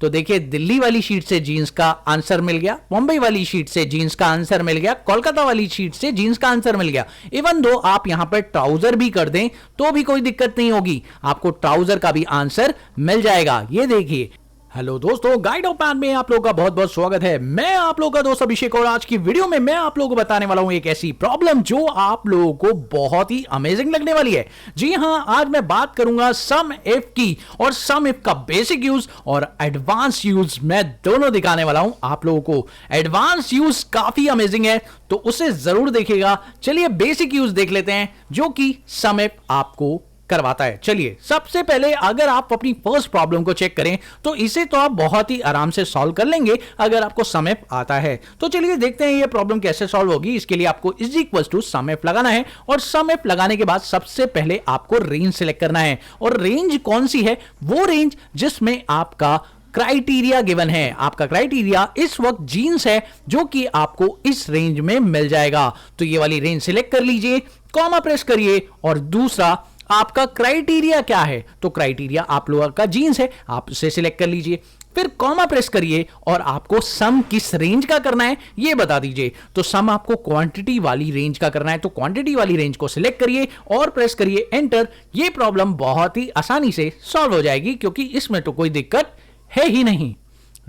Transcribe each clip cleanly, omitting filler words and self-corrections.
तो देखिए, दिल्ली वाली शीट से जीन्स का आंसर मिल गया, मुंबई वाली शीट से जीन्स का आंसर मिल गया, कोलकाता वाली शीट से जीन्स का आंसर मिल गया। इवन दो आप यहां पर ट्राउजर भी कर दें तो भी कोई दिक्कत नहीं होगी, आपको ट्राउजर का भी आंसर मिल जाएगा। ये देखिए। हेलो दोस्तों, गाइड ऑफ मैथ में आप लोगों का बहुत बहुत स्वागत है। मैं आप लोगों का दोस्त अभिषेक और आज की वीडियो में मैं आप लोगों को बताने वाला हूं एक ऐसी प्रॉब्लम जो आप लोगों को बहुत ही अमेजिंग लगने वाली है। जी हां, आज मैं बात करूंगा सम इफ की, और सम इफ का बेसिक यूज और एडवांस यूज मैं दोनों दिखाने वाला हूं आप लोगों को। एडवांस यूज काफी अमेजिंग है तो उसे जरूर देखिएगा। चलिए बेसिक यूज देख लेते हैं जो कि सम इफ आपको करवाता है। चलिए सबसे पहले अगर आप अपनी फर्स्ट प्रॉब्लम को चेक करें तो इसे तो आप बहुत ही आराम से सॉल्व कर लेंगे अगर आपको सम इफ आता है। तो चलिए देखते हैं ये प्रॉब्लम कैसे सॉल्व होगी। इसके लिए आपको is equal to sum if लगाना है और सम इफ लगाने के बाद सबसे पहले आपको रेंज सिलेक्ट करना है। और रेंज कौन सी है? वो रेंज जिसमें आपका क्राइटेरिया गिवन है। आपका क्राइटेरिया इस वक्त जीन्स है जो कि आपको इस रेंज में मिल जाएगा। तो ये वाली रेंज सिलेक्ट कर लीजिए, कॉमा प्रेस करिए और दूसरा आपका क्राइटेरिया क्या है? तो क्राइटेरिया आप लोगों का जीन्स है, आप उसे सिलेक्ट कर लीजिए, फिर कॉमा प्रेस करिए और आपको सम किस रेंज का करना है ये बता दीजिए। तो सम आपको क्वांटिटी वाली रेंज का करना है, तो क्वांटिटी वाली रेंज को सिलेक्ट करिए और प्रेस करिए एंटर। ये प्रॉब्लम बहुत ही आसानी से सॉल्व हो जाएगी क्योंकि इसमें तो कोई दिक्कत है ही नहीं।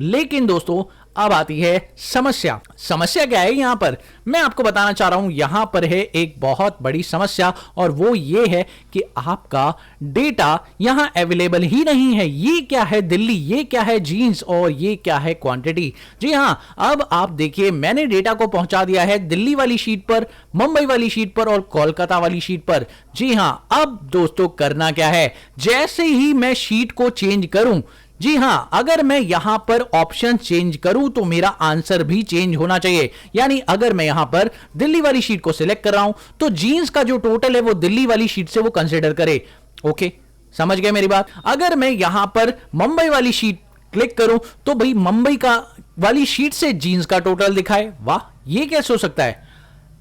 लेकिन दोस्तों अब आती है समस्या। समस्या क्या है? यहां पर मैं आपको बताना चाह रहा हूं, यहां पर है एक बहुत बड़ी समस्या और वो ये है कि आपका डेटा यहां अवेलेबल ही नहीं है। ये क्या है दिल्ली, ये क्या है जीन्स और ये क्या है क्वांटिटी। जी हां, अब आप देखिए मैंने डेटा को पहुंचा दिया है दिल्ली वाली शीट पर, मुंबई वाली शीट पर और कोलकाता वाली शीट पर। जी हां, अब दोस्तों करना क्या है? जैसे ही मैं शीट को चेंज करूं, जी हां, अगर मैं यहां पर ऑप्शन चेंज करूं तो मेरा आंसर भी चेंज होना चाहिए। यानी अगर मैं यहां पर दिल्ली वाली शीट को सिलेक्ट कर रहा हूं तो जीन्स का जो टोटल है वो दिल्ली वाली शीट से वो कंसीडर करे। ओके, समझ गए मेरी बात? अगर मैं यहां पर मुंबई वाली शीट क्लिक करूं तो भाई मुंबई का वाली शीट से जीन्स का टोटल दिखाए। वाह, ये कैसे हो सकता है?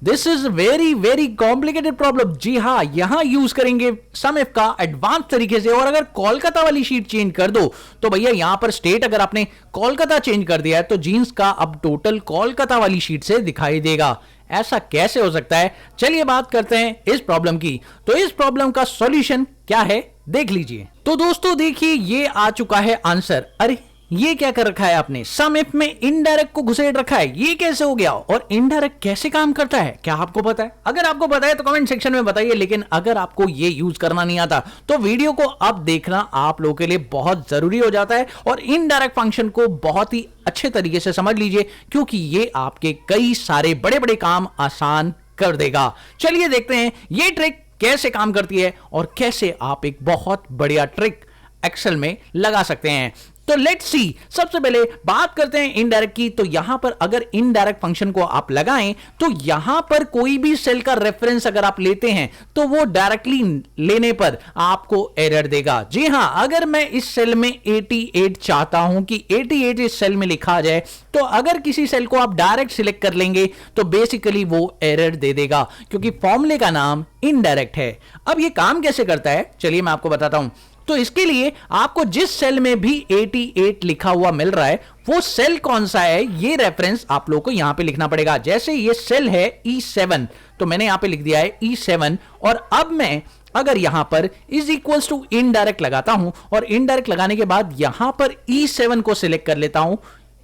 This is very very complicated problem. जी हाँ, यहां यूज करेंगे सम इफ का एडवांस तरीके से। और अगर कोलकाता वाली शीट चेंज कर दो तो भैया यहां पर स्टेट अगर आपने कोलकाता चेंज कर दिया है तो जीन्स का अब टोटल कोलकाता वाली शीट से दिखाई देगा। ऐसा कैसे हो सकता है? चलिए बात करते हैं इस प्रॉब्लम की। तो इस प्रॉब्लम का सॉल्यूशन क्या है देख लीजिए। तो दोस्तों देखिए ये आ चुका है आंसर। अरे ये क्या कर रखा है आपने? सम इफ में इनडायरेक्ट को घुसेड़ रखा है, ये कैसे हो गया? और इनडायरेक्ट कैसे काम करता है, क्या आपको पता है? अगर आपको पता है तो कमेंट सेक्शन में बताइए। लेकिन अगर आपको ये यूज करना नहीं आता तो वीडियो को अब देखना आप लोगों के लिए बहुत जरूरी हो जाता है और इनडायरेक्ट फंक्शन को बहुत ही अच्छे तरीके से समझ लीजिए क्योंकि ये आपके कई सारे बड़े बड़े काम आसान कर देगा। चलिए देखते हैं ये ट्रिक कैसे काम करती है और कैसे आप एक बहुत बढ़िया ट्रिक एक्सेल में लगा सकते हैं। तो लेट्स सी, सबसे पहले बात करते हैं इनडायरेक्ट की। तो यहां पर अगर इनडायरेक्ट फंक्शन को आप लगाएं तो यहां पर कोई भी सेल का रेफरेंस अगर आप लेते हैं तो वो डायरेक्टली लेने पर आपको एरर देगा। जी हां, अगर मैं इस सेल में 88 चाहता हूं कि 88 इस सेल में लिखा जाए तो अगर किसी सेल को आप डायरेक्ट सिलेक्ट कर लेंगे तो बेसिकली वो एरर दे देगा क्योंकि फॉर्मूले का नाम इनडायरेक्ट है। अब ये काम कैसे करता है चलिए मैं आपको बताता हूं। तो इसके लिए आपको जिस सेल में भी 88 लिखा हुआ मिल रहा है वो सेल कौन सा है ये रेफरेंस आप लोगों को यहां पे लिखना पड़ेगा। जैसे ये सेल है E7 तो मैंने यहां पे लिख दिया है E7 और अब मैं अगर यहां पर इज इक्वल्स टू इनडायरेक्ट लगाता हूं और इनडायरेक्ट लगाने के बाद यहां पर E7 को सिलेक्ट कर लेता हूं,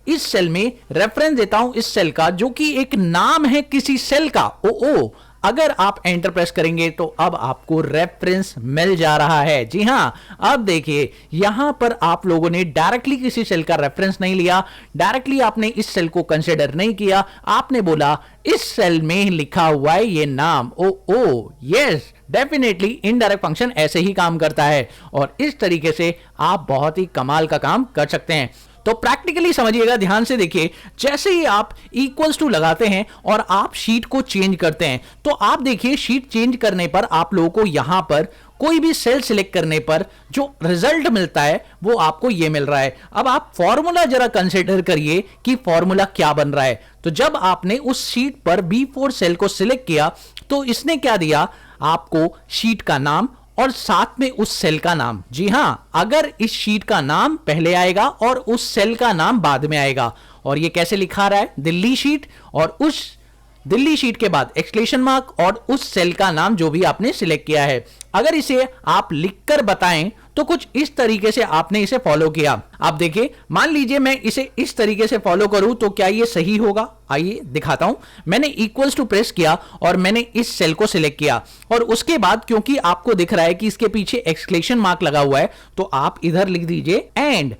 इस सेल में रेफरेंस देता हूं इस सेल का जो कि एक नाम है किसी सेल का ओ। अगर आप एंटर प्रेस करेंगे तो अब आपको रेफरेंस मिल जा रहा है। जी हां, अब देखिए यहां पर आप लोगों ने डायरेक्टली किसी सेल का रेफरेंस नहीं लिया, डायरेक्टली आपने इस सेल को कंसीडर नहीं किया, आपने बोला इस सेल में लिखा हुआ है ये नाम ओ यस, डेफिनेटली इनडायरेक्ट फंक्शन ऐसे ही काम करता है और इस तरीके से आप बहुत ही कमाल का काम कर सकते हैं। तो प्रैक्टिकली समझिएगा, ध्यान से देखिए, जैसे ही आप इक्वल्स टू लगाते हैं और आप शीट को चेंज करते हैं तो आप देखिए शीट चेंज करने पर आप लोगों को यहां पर कोई भी सेल सिलेक्ट करने पर जो रिजल्ट मिलता है वो आपको ये मिल रहा है। अब आप फॉर्मूला जरा कंसीडर करिए कि फॉर्मूला क्या बन रहा है। तो जब आपने उस शीट पर B4 सेल को सिलेक्ट किया तो इसने क्या दिया आपको? शीट का नाम और साथ में उस सेल का नाम। जी हां, अगर इस शीट का नाम पहले आएगा और उस सेल का नाम बाद में आएगा। और ये कैसे लिखा रहा है, दिल्ली शीट और उस दिल्ली शीट के बाद एक्सक्लेमेशन मार्क और उस सेल का नाम जो भी आपने सिलेक्ट किया है। अगर इसे आप लिखकर बताएं तो कुछ इस तरीके से आपने इसे फॉलो किया। आप देखिए, मान लीजिए मैं इसे इस तरीके से फॉलो करूं तो क्या ये सही होगा? आइए दिखाता हूं। मैंने इक्वल्स टू प्रेस किया और मैंने इस सेल को सिलेक्ट किया और उसके बाद क्योंकि आपको दिख रहा है कि इसके पीछे एक्सक्लेमेशन मार्क लगा हुआ है तो आप इधर लिख दीजिए एंड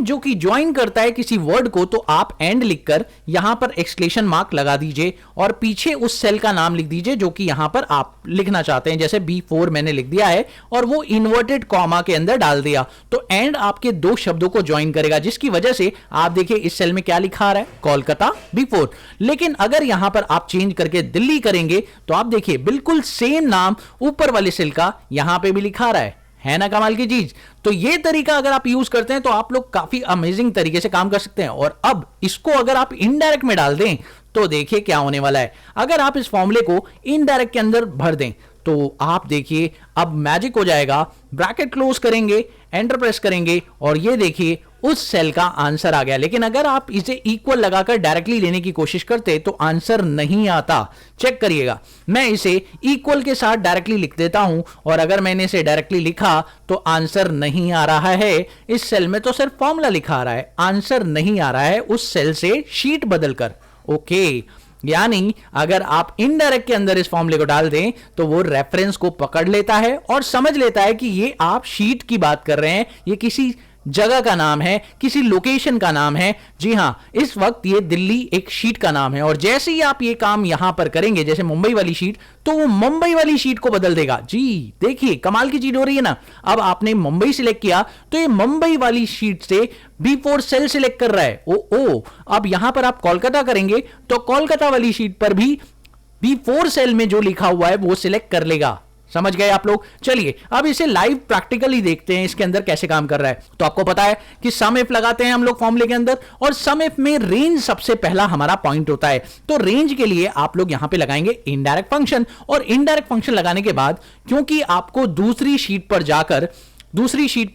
जो कि ज्वाइन करता है किसी वर्ड को, तो आप एंड लिखकर यहां पर एक्सक्लेमेशन मार्क लगा दीजिए और पीछे उस सेल का नाम लिख दीजिए जो कि यहां पर आप लिखना चाहते हैं। जैसे B4 मैंने लिख दिया है और वो इन्वर्टेड कॉमा के अंदर डाल दिया, तो एंड आपके दो शब्दों को ज्वाइन करेगा, जिसकी वजह से आप देखिए इस सेल में क्या लिखा रहा है, कोलकाता B4। लेकिन अगर यहां पर आप चेंज करके दिल्ली करेंगे तो आप देखिए बिल्कुल सेम नाम ऊपर वाले सेल का यहां पे भी लिखा रहा है ना कमाल की चीज। तो ये तरीका अगर आप यूज करते हैं तो आप लोग काफी अमेजिंग तरीके से काम कर सकते हैं। और अब इसको अगर आप इनडायरेक्ट में डाल दें तो देखिए क्या होने वाला है। अगर आप इस फॉर्मूले को इनडायरेक्ट के अंदर भर दें तो आप देखिए अब मैजिक हो जाएगा। ब्रैकेट क्लोज करेंगे, एंटर प्रेस करेंगे और ये देखिए उस सेल का आंसर आ गया। लेकिन अगर आप इसे इक्वल लगाकर डायरेक्टली लेने की कोशिश करते तो आंसर नहीं आता। चेक करिएगा, मैं इसे इक्वल के साथ डायरेक्टली लिख देता हूं और अगर मैंने इसे डायरेक्टली लिखा तो आंसर नहीं आ रहा है। इस सेल में तो सिर्फ फॉर्मूला लिखा आ रहा है, आंसर नहीं आ रहा है उस सेल से शीट बदलकर। ओके, यानी अगर आप इनडायरेक्ट के अंदर इस फॉर्मूले को डाल दें तो वो रेफरेंस को पकड़ लेता है और समझ लेता है कि ये आप शीट की बात कर रहे हैं, ये किसी जगह का नाम है, किसी लोकेशन का नाम है। जी हां, इस वक्त ये दिल्ली एक शीट का नाम है और जैसे ही आप ये काम यहां पर करेंगे, जैसे मुंबई वाली शीट, तो वो मुंबई वाली शीट को बदल देगा। जी देखिए कमाल की चीज हो रही है ना। अब आपने मुंबई सिलेक्ट किया तो ये मुंबई वाली शीट से B4 सेल सिलेक्ट कर रहा है। ओ अब यहां पर आप कोलकाता करेंगे तो कोलकाता वाली शीट पर भी B4 सेल में जो लिखा हुआ है वो सिलेक्ट कर लेगा। समझ गए आप लोग? चलिए अब इसे लाइव प्रैक्टिकली देखते हैं इसके अंदर कैसे काम कर रहा है। तो आपको पता है कि सम इफ लगाते हैं हम लोग फॉर्मूले के अंदर और सम इफ में रेंज सबसे पहला हमारा पॉइंट होता है। तो रेंज के लिए आप लोग यहां पे लगाएंगे इनडायरेक्ट फंक्शन और इनडायरेक्ट फंक्शन लगाने के बाद क्योंकि आपको दूसरी शीट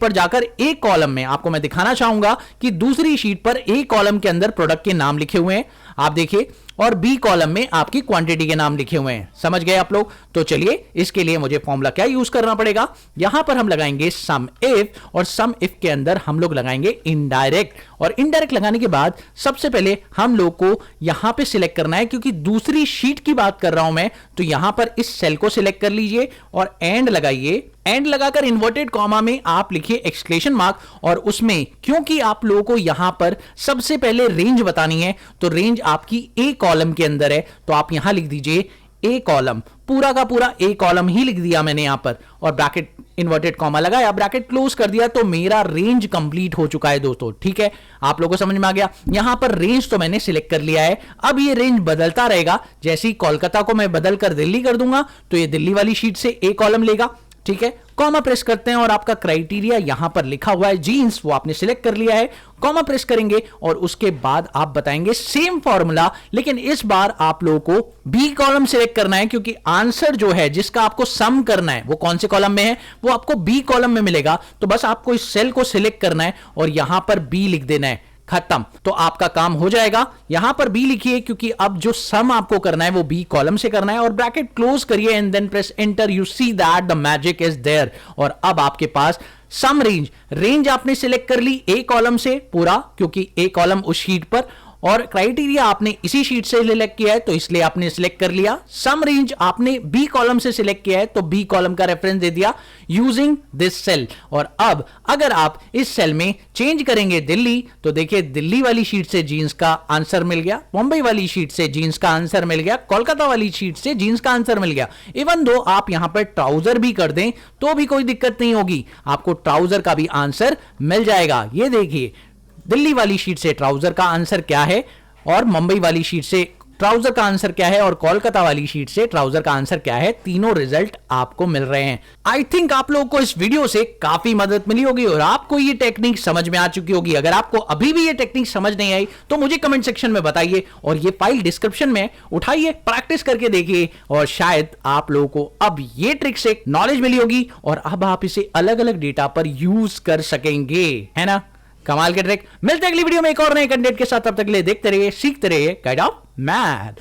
पर जाकर एक कॉलम में आपको मैं दिखाना चाहूंगा कि दूसरी शीट पर एक कॉलम के अंदर प्रोडक्ट के नाम लिखे हुए हैं, आप देखिए, और बी कॉलम में आपकी क्वांटिटी के नाम लिखे हुए हैं। समझ गए आप लोग? तो चलिए इसके लिए मुझे फॉर्मूला क्या यूज करना पड़ेगा। यहां पर हम लगाएंगे सम इफ और सम इफ के अंदर हम लोग लगाएंगे इनडायरेक्ट। और इनडायरेक्ट लगाने के बाद सबसे पहले हम लोग को यहां पे सिलेक्ट करना है, क्योंकि दूसरी शीट की बात कर रहा हूं मैं, तो यहां पर इस सेल को सिलेक्ट कर लीजिए और एंड लगाइए। एंड लगाकर इन्वर्टेड कॉमा में आप लिखिए एक्सक्लेमेशन मार्क और उसमें क्योंकि आप लोगों को यहां पर सबसे पहले रेंज बतानी है तो रेंज आपकी ए कॉलम के अंदर है, तो आप यहां लिख दीजिए ए कॉलम, पूरा का पूरा ए कॉलम ही लिख दिया मैंने यहां पर और ब्रैकेट इन्वर्टेड कॉमा लगाया, ब्रैकेट क्लोज कर दिया, तो मेरा रेंज कंप्लीट हो चुका है दोस्तों। ठीक है, आप लोगों को समझ में आ गया। यहां पर रेंज तो मैंने सिलेक्ट कर लिया है, अब ये रेंज बदलता रहेगा। जैसे ही कोलकाता को मैं बदल कर दिल्ली कर दूंगा तो ये दिल्ली वाली शीट से ए कॉलम लेगा। ठीक है, कॉमा प्रेस करते हैं और आपका क्राइटेरिया यहां पर लिखा हुआ है जीन्स, वो आपने सिलेक्ट कर लिया है। कॉमा प्रेस करेंगे और उसके बाद आप बताएंगे सेम फॉर्मूला, लेकिन इस बार आप लोगों को बी कॉलम सिलेक्ट करना है, क्योंकि आंसर जो है जिसका आपको सम करना है वो कौन से कॉलम में है, वो आपको बी कॉलम में मिलेगा। तो बस आपको इस सेल को सिलेक्ट करना है और यहां पर बी लिख देना है, खत्म, तो आपका काम हो जाएगा। यहां पर बी लिखिए क्योंकि अब जो सम आपको करना है वो बी कॉलम से करना है और ब्रैकेट क्लोज करिए and then press enter. You see that the magic is there और अब आपके पास सम रेंज आपने सिलेक्ट कर ली ए कॉलम से पूरा, क्योंकि ए कॉलम उस शीट पर, और क्राइटेरिया आपने इसी शीट से सिलेक्ट किया है तो इसलिए आपने सिलेक्ट कर लिया। सम रेंज आपने बी कॉलम से सिलेक्ट किया है तो बी कॉलम का रेफरेंस दे दिया यूजिंग दिस सेल। और अब अगर आप इस सेल में चेंज करेंगे दिल्ली, तो देखिए दिल्ली वाली शीट से जीन्स का आंसर मिल गया, मुंबई वाली शीट से जीन्स का आंसर मिल गया, कोलकाता वाली शीट से जीन्स का आंसर मिल गया। इवन दो आप यहां पर ट्राउजर भी कर दें तो भी कोई दिक्कत नहीं होगी, आपको ट्राउजर का भी आंसर मिल जाएगा। ये देखिए दिल्ली वाली शीट से ट्राउजर का आंसर क्या है और मुंबई वाली शीट से ट्राउजर का आंसर क्या है और कोलकाता वाली शीट से ट्राउजर का आंसर क्या है, तीनों रिजल्ट आपको मिल रहे हैं। आई थिंक आप लोगों को इस वीडियो से काफी मदद मिली होगी और आपको ये टेक्निक समझ में आ चुकी होगी। अगर आपको अभी भी ये टेक्निक समझ नहीं आई तो मुझे कमेंट सेक्शन में बताइए और ये फाइल डिस्क्रिप्शन में उठाइए, प्रैक्टिस करके देखिए और शायद आप लोगों को अब ये ट्रिक से नॉलेज मिली होगी और अब आप इसे अलग अलग डेटा पर यूज कर सकेंगे, है ना। कमाल के ट्रिक। मिलते हैं अगली वीडियो में एक और नए कंटेंट के साथ, तब तक के लिए देखते रहिए, सीखते रहिए गाइड ऑफ मैथ।